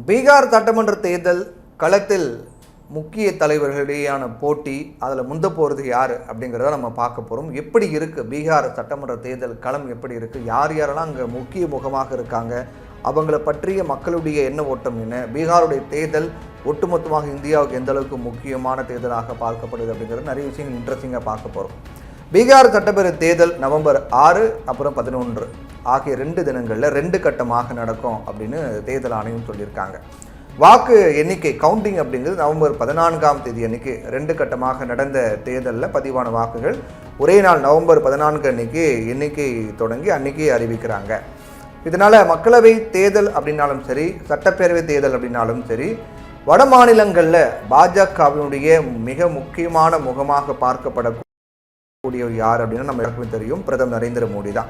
பீகார் சட்டமன்ற தேர்தல் களத்தில் முக்கிய தலைவர்களிடையான போட்டி, அதில் முந்த போகிறது யார் அப்படிங்கிறத நம்ம பார்க்க போகிறோம். எப்படி இருக்குது பீகார் சட்டமன்ற தேர்தல் களம், எப்படி இருக்குது, யார் யாரெல்லாம் அங்கே முக்கிய முகமாக இருக்காங்க, அவங்கள பற்றிய மக்களுடைய எண்ண ஓட்டம் என்ன, பீகாருடைய தேர்தல் ஒட்டுமொத்தமாக இந்தியாவுக்கு எந்த அளவுக்கு முக்கியமான தேர்தலாக பார்க்கப்படுது அப்படிங்கிறது நிறைய விஷயங்கள் இன்ட்ரெஸ்டிங்காக பார்க்க போகிறோம். பீகார் சட்டப்பேரவை தேர்தல் நவம்பர் 6 அப்புறம் 11 ஆகிய 2 தினங்களில் 2 கட்டமாக நடக்கும் அப்படின்னு தேர்தல் ஆணையம் சொல்லியிருக்காங்க. வாக்கு எண்ணிக்கை கவுண்டிங் அப்படிங்கிறது நவம்பர் 14ஆம் தேதி அன்னைக்கு 2 கட்டமாக நடந்த தேர்தலில் பதிவான வாக்குகள் ஒரே நாள் நவம்பர் 14 அன்னைக்கு எண்ணிக்கை தொடங்கி அன்னைக்கு அறிவிக்கிறாங்க. இதனால் மக்களவை தேர்தல் அப்படின்னாலும் சரி, சட்டப்பேரவை தேர்தல் அப்படின்னாலும் சரி, வட மாநிலங்களில் பாஜகவினுடைய மிக முக்கியமான முகமாக பார்க்கப்படக்கூடிய யார் அப்படின்னா நம்ம எல்லாருக்குமே தெரியும், பிரதமர் நரேந்திர மோடி தான்.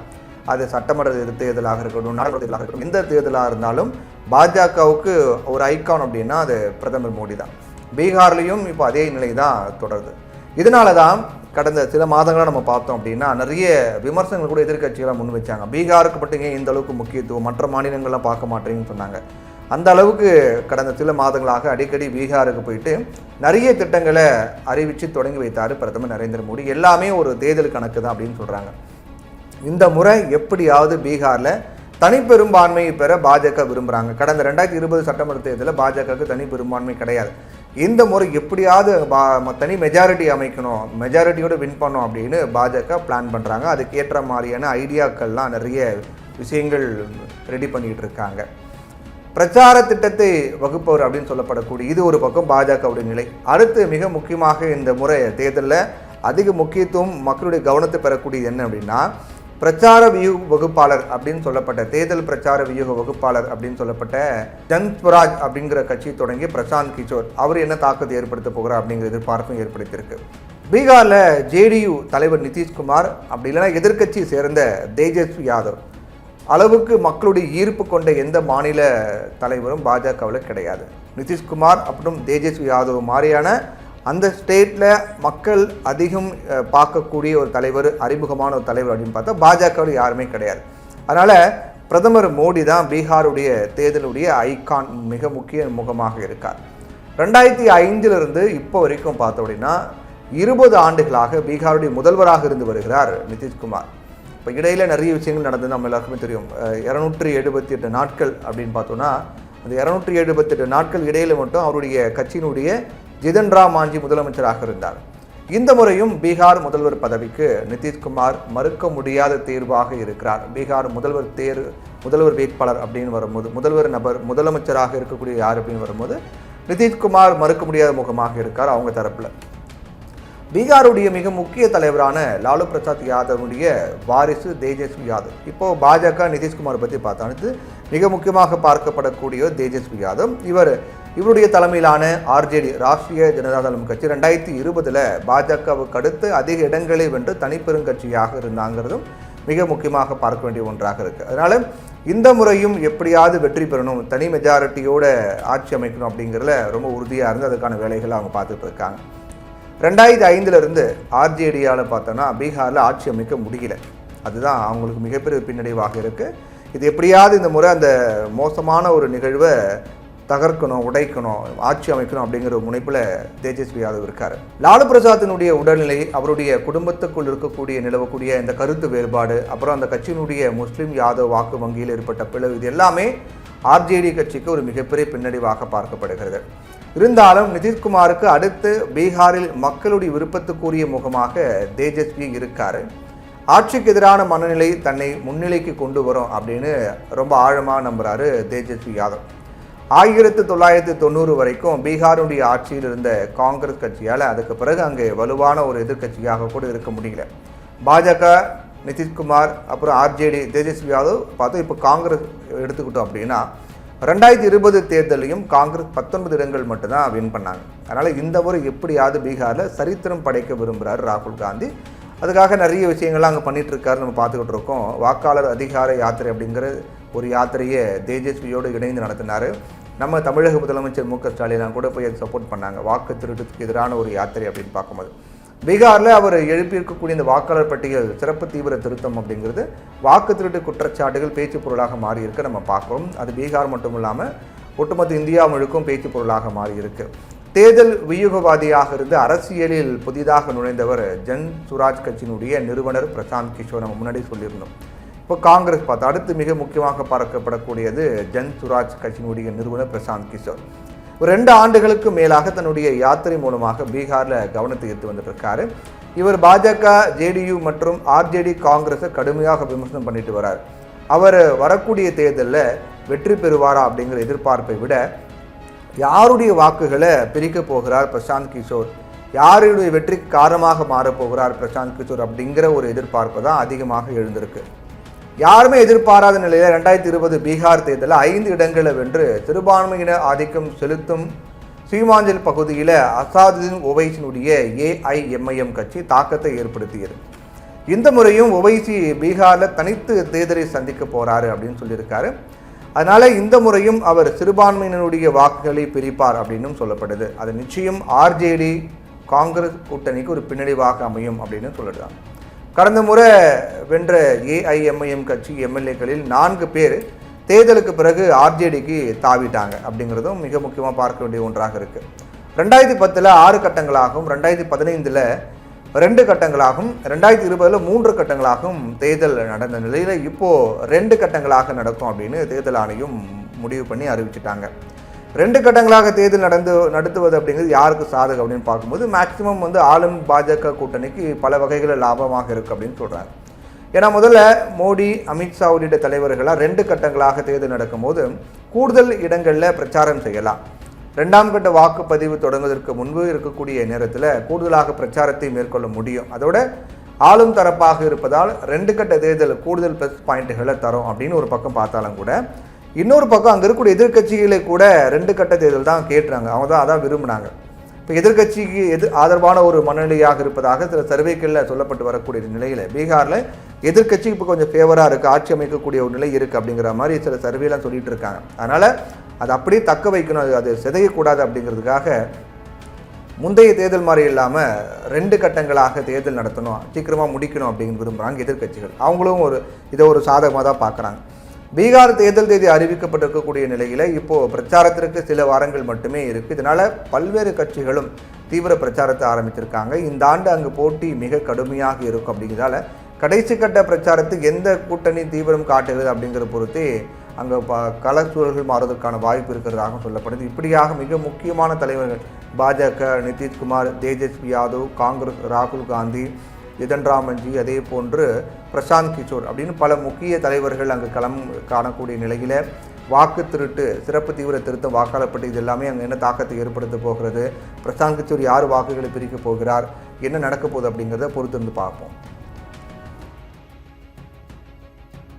அது சட்டமன்ற தேர்தலாக இருக்கட்டும், நாடாளுமன்ற தேர்தலாக இருக்கட்டும், எந்த தேர்தலாக இருந்தாலும் பாஜகவுக்கு ஒரு ஐக்கான் அப்படின்னா அது பிரதமர் மோடி தான். பீகார்லேயும் இப்போ அதே நிலை தான் தொடருது. இதனால தான் கடந்த சில மாதங்களாக நம்ம பார்த்தோம் அப்படின்னா நிறைய விமர்சனங்கள் கூட எதிர்கட்சிகளாக முன் வச்சாங்க. பீகாருக்கு மட்டும் ஏன் இந்த அளவுக்கு முக்கியத்துவம், மற்ற மாநிலங்கள்லாம் பார்க்க மாட்டேங்கன்னு சொன்னாங்க. அந்த அளவுக்கு கடந்த சில மாதங்களாக அடிக்கடி பீகாருக்கு போயிட்டு நிறைய திட்டங்களை அறிவித்து தொடங்கி வைத்தார் பிரதமர் நரேந்திர மோடி. எல்லாமே ஒரு தேர்தல் கணக்கு தான் அப்படின்னு சொல்கிறாங்க. இந்த முறை எப்படியாவது பீகாரில் தனிப்பெரும்பான்மையை பெற பாஜக விரும்புகிறாங்க. கடந்த 2020 சட்டமன்ற தேர்தலில் பாஜகவுக்கு தனி பெரும்பான்மை கிடையாது. இந்த முறை எப்படியாவது தனி மெஜாரிட்டி அமைக்கணும், மெஜாரிட்டியோடு வின் பண்ணணும் அப்படின்னு பாஜக பிளான் பண்ணுறாங்க. அதுக்கு ஏற்ற மாதிரியான ஐடியாக்கள்லாம் நிறைய விஷயங்கள் ரெடி பண்ணிகிட்டு இருக்காங்க. பிரச்சார திட்டத்தை வகுப்பவர் அப்படின்னு சொல்லப்படக்கூடிய இது ஒரு பக்கம் பாஜகவுடைய நிலை. அடுத்து மிக முக்கியமாக இந்த முறை தேர்தலில் அதிக முக்கியத்துவம் மக்களுடைய கவனத்தை பெறக்கூடியது என்ன அப்படின்னா, பிரச்சார வியூக வகுப்பாளர் அப்படின்னு சொல்லப்பட்ட தேர்தல் பிரச்சார வியூக வகுப்பாளர் அப்படின்னு சொல்லப்பட்ட ஜன்ஸ்வராஜ் அப்படிங்கிற கட்சி தொடங்கி பிரசாந்த் கிஷோர் அவர் என்ன தாக்கத்தை ஏற்படுத்த போகிறார் அப்படிங்கிற எதிர்பார்ப்பும் ஏற்படுத்தியிருக்கு. பீகாரில் ஜேடியு தலைவர் நிதிஷ்குமார் அப்படி இல்லைன்னா எதிர்கட்சி சேர்ந்த தேஜஸ்வி யாதவ் அளவுக்கு மக்களுடைய ஈர்ப்பு கொண்ட எந்த மாநில தலைவரும் பாஜகவில் கிடையாது. நிதிஷ்குமார் அப்புறம் தேஜஸ்வி யாதவ் மாதிரியான அந்த ஸ்டேட்டில் மக்கள் அதிகம் பார்க்கக்கூடிய ஒரு தலைவர், அறிமுகமான ஒரு தலைவர் அப்படின்னு பார்த்தா பாஜகவில் யாருமே கிடையாது. அதனால் பிரதமர் மோடி தான் பீகாருடைய தேர்தலுடைய ஐகான், மிக முக்கிய முகமாக இருக்கார். 2005 இப்போ வரைக்கும் பார்த்தோம் அப்படின்னா 20 ஆண்டுகளாக பீகாருடைய முதல்வராக இருந்து வருகிறார் நிதிஷ்குமார். இப்போ இடையில் நிறைய விஷயங்கள் நடந்தது நம்ம எல்லாருக்குமே தெரியும். 278 நாட்கள் அப்படின்னு பார்த்தோன்னா அந்த 278 நாட்கள் இடையில் மட்டும் அவருடைய கட்சியினுடைய ஜிதன் ராம் மாஞ்சி முதலமைச்சராக இருந்தார். இந்த முறையும் பீகார் முதல்வர் பதவிக்கு நிதிஷ்குமார் மறுக்க முடியாத தேர்வாக இருக்கிறார். பீகார் முதல்வர் வேட்பாளர் அப்படின்னு வரும்போது, முதலமைச்சராக இருக்கக்கூடிய யார் அப்படின்னு வரும்போது நிதிஷ்குமார் மறுக்க முடியாத முகமாக இருக்கார் அவங்க தரப்பில். பீகாருடைய மிக முக்கிய தலைவரான லாலு பிரசாத் யாதவுடைய வாரிசு தேஜஸ்வி யாதவ். இப்போது பாஜக நிதிஷ்குமார் பற்றி பார்த்தா மிக முக்கியமாக பார்க்கப்படக்கூடிய தேஜஸ்வி யாதவ் இவருடைய தலைமையிலான ஆர்ஜேடி ராஷ்ட்ரிய ஜனதாதளம் கட்சி 2020 பாஜகவுக்கு அடுத்து அதிக இடங்களை வென்று தனிப்பெருங்கட்சியாக இருந்தாங்கிறதும் மிக முக்கியமாக பார்க்க வேண்டிய ஒன்றாக இருக்குது. அதனால் இந்த முறையும் எப்படியாவது வெற்றி பெறணும், தனி மெஜாரிட்டியோட ஆட்சி அமைக்கணும் அப்படிங்கிறதுல ரொம்ப உறுதியாக இருந்து அதுக்கான வேலைகளை அவங்க பார்த்துட்டு இருக்காங்க. 2005 ஆர்ஜேடியால் பார்த்தோன்னா பீகாரில் ஆட்சி அமைக்க முடியல. அதுதான் அவங்களுக்கு மிகப்பெரிய பின்னடைவாக இருக்குது. இது எப்படியாவது இந்த முறை அந்த மோசமான ஒரு நிகழ்வை தகர்க்கணும், உடைக்கணும், ஆட்சி அமைக்கணும் அப்படிங்கிற ஒரு முனைப்பில் தேஜஸ்வி யாதவ் இருக்கார். லாலு பிரசாத்தினுடைய உடல்நிலை, அவருடைய குடும்பத்துக்குள் நிலவக்கூடிய இந்த கருத்து வேறுபாடு, அப்புறம் அந்த கட்சியினுடைய முஸ்லீம் யாதவ் வாக்கு வங்கியில் ஏற்பட்ட பிளவு, இது எல்லாமே ஆர்ஜேடி கட்சிக்கு ஒரு மிகப்பெரிய பின்னடைவாக பார்க்கப்படுகிறது. இருந்தாலும் நிதிஷ்குமாருக்கு அடுத்து பீகாரில் மக்களுடைய விருப்பத்துக்குரிய முகமாக தேஜஸ்வி இருக்கார். ஆட்சிக்கு எதிரான மனநிலை தன்னை முன்னிலைக்கு கொண்டு வரும் அப்படின்னு ரொம்ப ஆழமாக நம்புகிறாரு தேஜஸ்வி யாதவ். 1990 வரைக்கும் பீகாருடைய ஆட்சியில் இருந்த காங்கிரஸ் கட்சியால் அதுக்கு பிறகு அங்கே வலுவான ஒரு எதிர்கட்சியாக கூட இருக்க முடியல. பாஜக, நிதிஷ்குமார், அப்புறம் ஆர்ஜேடி, தேஜஸ்வி யாதவ் பார்த்தோம். இப்போ காங்கிரஸ் எடுத்துக்கிட்டோம் அப்படின்னா 2020 தேர்தலையும் காங்கிரஸ் 19 இடங்கள் மட்டும்தான் வின் பண்ணாங்க. அதனால் இந்த முறை எப்படியாவது பீகாரில் சரித்திரம் படைக்க விரும்புகிறார் ராகுல் காந்தி. அதுக்காக நிறைய விஷயங்கள்லாம் அங்கே பண்ணிகிட்டு இருக்காரு, நம்ம பார்த்துக்கிட்டு இருக்கோம். வாக்காளர் அதிகார யாத்திரை அப்படிங்கிற ஒரு யாத்திரையை தேஜஸ்வியோடு இணைந்து நடத்தினார். நம்ம தமிழக முதலமைச்சர் மு.க.ஸ்டாலின் கூட போய் அதை சப்போர்ட் பண்ணாங்க, வாக்கு திருட்டுக்கு எதிரான ஒரு யாத்திரை அப்படின்னு பார்க்கும்போது. பீகாரில் அவர் எழுப்பியிருக்கக்கூடிய இந்த வாக்காளர் பட்டியல் சிறப்பு தீவிர திருத்தம் அப்படிங்கிறது வாக்கு திருட்டு குற்றச்சாட்டுகள் பேச்சு பொருளாக மாறி இருக்க நம்ம பார்க்குறோம். அது பீகார் மட்டும் இல்லாமல் ஒட்டுமொத்த இந்தியா முழுக்கும் பேச்சு பொருளாக மாறியிருக்கு. தேர்தல் வியூகவாதியாக இருந்து அரசியலில் புதிதாக நுழைந்தவர் ஜன் சுராஜ் கட்சியினுடைய நிறுவனர் பிரசாந்த் கிஷோர். நம்ம முன்னாடி சொல்லியிருந்தோம். இப்போ காங்கிரஸ் பார்த்தா அடுத்து மிக முக்கியமாக பார்க்கப்படக்கூடியது ஜன் சுராஜ் கட்சியினுடைய நிறுவனர் பிரசாந்த் கிஷோர். ஒரு 2 ஆண்டுகளுக்கு மேலாக தன்னுடைய யாத்திரை மூலமாக பீகாரில் கவனத்தை ஈர்த்து வந்துட்டு இவர் பாஜக, ஜேடியு மற்றும் ஆர்ஜேடி காங்கிரஸை கடுமையாக விமர்சனம் பண்ணிட்டு வரார். அவர் வரக்கூடிய தேர்தலில் வெற்றி பெறுவாரா அப்படிங்கிற எதிர்பார்ப்பை விட யாருடைய வாக்குகளை பிரிக்க போகிறார் பிரசாந்த் கிஷோர், யாருடைய வெற்றிக்கு காரணமாக மாறப்போகிறார் பிரசாந்த் கிஷோர் அப்படிங்கிற ஒரு எதிர்பார்ப்பு தான் அதிகமாக எழுந்திருக்கு. யாருமே எதிர்பாராத நிலையில் 2020 பீகார் தேர்தலில் 5 இடங்களை வென்று சிறுபான்மையின ஆதிக்கம் செலுத்தும் சீமாஞ்சல் பகுதியில் அசாதுதீன் ஒவைசியினுடைய ஏஐஎம்ஐஎம் கட்சி தாக்கத்தை ஏற்படுத்தியது. இந்த முறையும் ஒவைசி பீகாரில் தனித்து தேர்தலை சந்திக்க போகிறாரு அப்படின்னு சொல்லியிருக்காரு. அதனால் இந்த முறையும் அவர் சிறுபான்மையினருடைய வாக்குகளை பிரிப்பார் அப்படின்னு சொல்லப்படுது. அது நிச்சயம் ஆர்ஜேடி காங்கிரஸ் கூட்டணிக்கு ஒரு பின்னடைவாக அமையும் அப்படின்னு சொல்லிடுறாங்க. கடந்த முறை வென்ற ஏஐஎம்ஐஎம் கட்சி எம்எல்ஏக்களில் 4 பேர் தேர்தலுக்கு பிறகு ஆர்ஜேடிக்கு தாவிட்டாங்க அப்படிங்கிறதும் மிக முக்கியமாக பார்க்க வேண்டிய ஒன்றாக இருக்குது. 2010 6 கட்டங்களாகவும், 2015 2 கட்டங்களாகவும், 2020 3 கட்டங்களாகவும் தேர்தல் நடந்த நிலையில் இப்போது 2 கட்டங்களாக நடக்கும் அப்படின்னு தேர்தல் ஆணையம் முடிவு பண்ணி அறிவிச்சிட்டாங்க. 2 கட்டங்களாக தேர்தல் நடத்துவது அப்படிங்கிறது யாருக்கு சாதகம் அப்படின்னு பார்க்கும்போது மேக்சிமம் ஆளும் பாஜக கூட்டணிக்கு பல வகைகளில் லாபமாக இருக்குது அப்படின்னு சொல்கிறாங்க. ஏன்னா முதல்ல மோடி, அமித்ஷா உள்ளிட்ட தலைவர்களாக 2 கட்டங்களாக தேர்தல் நடக்கும்போது கூடுதல் இடங்களில் பிரச்சாரம் செய்யலாம். 2ஆம் கட்ட வாக்குப்பதிவு தொடங்குவதற்கு முன்பு இருக்கக்கூடிய நேரத்தில் கூடுதலாக பிரச்சாரத்தை மேற்கொள்ள முடியும். அதோட ஆளும் தரப்பாக இருப்பதால் 2 கட்ட தேர்தல் கூடுதல் ப்ளஸ் பாயிண்ட்டுகளை தரும் அப்படின்னு ஒரு பக்கம் பார்த்தாலும் கூட, இன்னொரு பக்கம் அங்கே இருக்கக்கூடிய எதிர்கட்சிகளை கூட 2 கட்ட தேர்தல் தான் கேட்டுறாங்க. அவங்க தான் அதான் விரும்பினாங்க. இப்போ எதிர்கட்சிக்கு ஆதரவான ஒரு மனநிலையாக இருப்பதாக சில சர்வேக்களில் சொல்லப்பட்டு வரக்கூடிய நிலையில் பீகாரில் எதிர்கட்சி இப்போ கொஞ்சம் ஃபேவராக இருக்குது, ஆட்சி அமைக்கக்கூடிய ஒரு நிலை இருக்குது அப்படிங்கிற மாதிரி சில சர்வேலாம் சொல்லிட்டு இருக்காங்க. அதனால் அது அப்படியே தக்க வைக்கணும், அது சிதையக்கூடாது அப்படிங்கிறதுக்காக முந்தைய தேர்தல் மாதிரி இல்லாமல் 2 கட்டங்களாக தேர்தல் நடத்தணும், சீக்கிரமாக முடிக்கணும் அப்படின்னு விரும்புகிறாங்க எதிர்கட்சிகள். அவங்களும் இதை ஒரு சாதகமாக தான் பார்க்குறாங்க. பீகார் தேர்தல் தேதி அறிவிக்கப்பட்டிருக்கக்கூடிய நிலையில் இப்போது பிரச்சாரத்திற்கு சில வாரங்கள் மட்டுமே இருக்குது. இதனால் பல்வேறு கட்சிகளும் தீவிர பிரச்சாரத்தை ஆரம்பிச்சிருக்காங்க. இந்த ஆண்டு அங்கு போட்டி மிக கடுமையாக இருக்கும். அப்படிங்கிறதால கடைசி கட்ட பிரச்சாரத்துக்கு எந்த கூட்டணி தீவிரம் காட்டுகிறது அப்படிங்கிற பொறுத்தே அங்கே களச்சூழல்கள் மாறுவதற்கான வாய்ப்பு இருக்கிறதாக சொல்லப்படுது. இப்படியாக மிக முக்கியமான தலைவர்கள் பாஜக, நிதிஷ்குமார், தேஜஸ்வி யாதவ், காங்கிரஸ் ராகுல் காந்தி, ஜிதன் ராமன்ஜி, அதே போன்று பிரசாந்த் கிஷோர் அப்படின்னு பல முக்கிய தலைவர்கள் அங்கு களம் காணக்கூடிய நிலையில் வாக்கு திருட்டு, சிறப்பு தீவிர திருத்தம், வாக்காளப்பட்டு இது எல்லாமே அங்கே என்ன தாக்கத்தை ஏற்படுத்த போகிறது, பிரசாந்த் கிஷோர் யார் வாக்குகளை பிரிக்க போகிறார், என்ன நடக்க போகுது அப்படிங்கிறத பொறுத்திருந்து பார்ப்போம்.